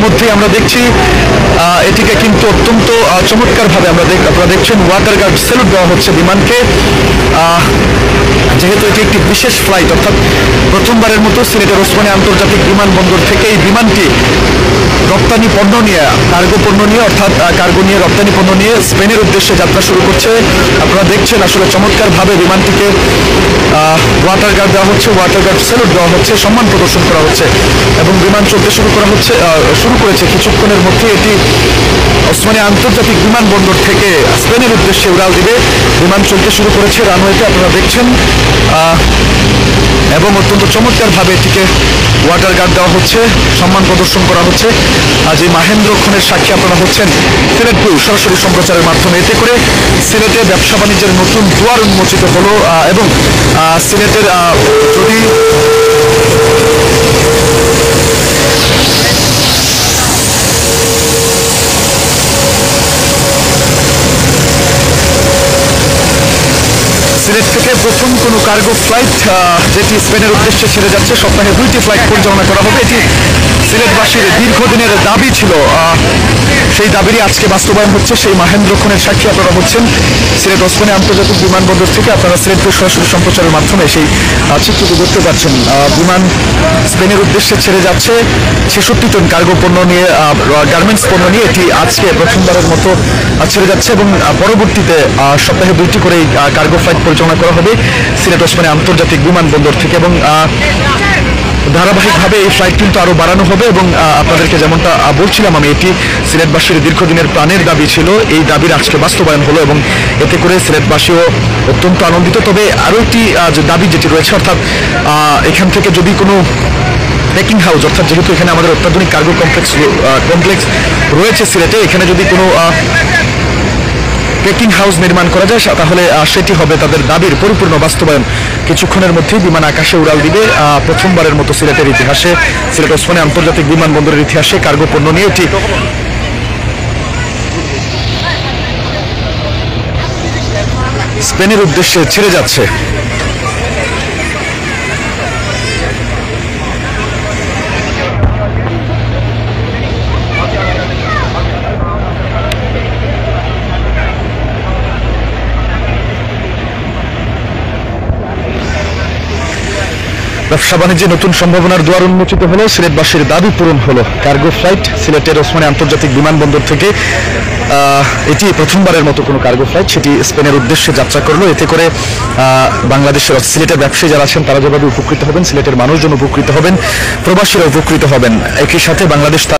মধ্যেই আমরা দেখছি এটিকে কিন্তু অত্যন্ত চমৎকারভাবে আপনারা দেখছেন ওয়াটার গার্ড স্যালুট দেওয়া হচ্ছে বিমানকে। যেহেতু এটি একটি বিশেষ ফ্লাইট, অর্থাৎ প্রথমবারের মতো সিলেটের ওসমানী আন্তর্জাতিক বিমানবন্দর থেকে এই বিমানটি রপ্তানি পণ্য নিয়ে, কার্গো পণ্য নিয়ে, অর্থাৎ কার্গো নিয়ে, রপ্তানি পণ্য নিয়ে স্পেনের উদ্দেশ্যে যাত্রা শুরু করছে। আপনারা দেখছেন আসলে চমৎকারভাবে বিমানটিকে ওয়াটার গার্ড দেওয়া হচ্ছে, ওয়াটার গার্ড স্যালুট দেওয়া হচ্ছে, সম্মান প্রদর্শন করা হচ্ছে এবং বিমান চলতে শুরু করেছে কিছুক্ষণের মধ্যে। এটি ওসমানী আন্তর্জাতিক বিমানবন্দর থেকে স্পেনের উদ্দেশ্যে উড়াল দিবে। বিমান চলতে শুরু করেছে রানওয়েতে, আপনারা দেখছেন, এবং অত্যন্ত চমৎকারভাবে এটিকে ওয়াটার গার্ড দেওয়া হচ্ছে, সম্মান প্রদর্শন করা হচ্ছে। আজ এই মাহেন্দ্রক্ষণের সাক্ষী আপনারা হচ্ছেন সিলেট ভিউ সরাসরি সম্প্রচারের মাধ্যমে। এতে করে সিলেটে ব্যবসা বাণিজ্যের নতুন দুয়ার উন্মোচিত হলো এবং সিলেটের যদি সিলেট থেকে প্রথম কোনো কার্গো ফ্লাইট যেটি স্পেনের উদ্দেশ্যে ছেড়ে যাচ্ছে, সপ্তাহে 2টি ফ্লাইট পরিচালনা করা হবে। এটি সিলেটবাসীর দীর্ঘদিনের দাবি ছিল, সেই দাবিরই আজকে বাস্তবায়ন হচ্ছে। সেই মাহেন্দ্রক্ষণের সাক্ষী আপনারা হচ্ছেন সিলেট ওসমানী আন্তর্জাতিক বিমানবন্দর থেকে। আপনারা সিলেট সরাসরি সম্প্রচারের মাধ্যমে সেই চিত্রটি দেখতে পাচ্ছেন। বিমান স্পেনের উদ্দেশ্যে ছেড়ে যাচ্ছে 66 টন কার্গো পণ্য নিয়ে, গার্মেন্টস পণ্য নিয়ে। এটি আজকে প্রথমবারের মতো ছেড়ে যাচ্ছে এবং পরবর্তীতে সপ্তাহে 2টি করে কার্গো ফ্লাইট পরিচালনা করা হবে সিলেট ওসমানী আন্তর্জাতিক বিমানবন্দর থেকে এবং ধারাবাহিকভাবে এই ফ্লাইট কিন্তু আরো বাড়ানো হবে। এবং আপনাদেরকে যেমনটা বলছিলাম আমি, এটি সিলেটবাসীর দীর্ঘদিনের প্রাণের দাবি ছিল, এই দাবির আজকে বাস্তবায়ন হলো এবং এতে করে সিলেটবাসীও অত্যন্ত আনন্দিত। তবে আরো একটি দাবি যেটি রয়েছে, অর্থাৎ এখান থেকে যদি কোনো প্যাকিং হাউস, অর্থাৎ যেহেতু এখানে আমাদের অত্যাধুনিক কার্গো কমপ্লেক্স রয়েছে সিলেটে, এখানে যদি কোনো প্যাকিং হাউস নির্মাণ করা যায় তাহলে সেটি হবে তাদের দাবির পরিপূর্ণ বাস্তবায়ন। কিছুক্ষণের মধ্যেই বিমান আকাশে উড়াল দিবে। প্রথমবারের মতো সিলেটের ইতিহাসে, সিলেট ওসমানী আন্তর্জাতিক বিমানবন্দরের ইতিহাসে কার্গো পণ্য নিয়ে এটি স্পেনের উদ্দেশ্যে ছেড়ে যাচ্ছে। ব্যবসা বাণিজ্যে নতুন সম্ভাবনার দুয়ার উন্মোচিত হলো, সিলেটবাসীর দাবি পূরণ হলো। কার্গো ফ্লাইট সিলেটের ওসমানী আন্তর্জাতিক বিমানবন্দর থেকে এটি প্রথমবারের মতো কোনো কার্গো ফ্লাইট সেটি স্পেনের উদ্দেশ্যে যাত্রা করলো। এতে করে বাংলাদেশের সিলেটের ব্যবসায়ী যারা আছেন তারা যেভাবে উপকৃত হবেন, সিলেটের মানুষজন উপকৃত হবেন, প্রবাসীরা উপকৃত হবেন। একই সাথে বাংলাদেশ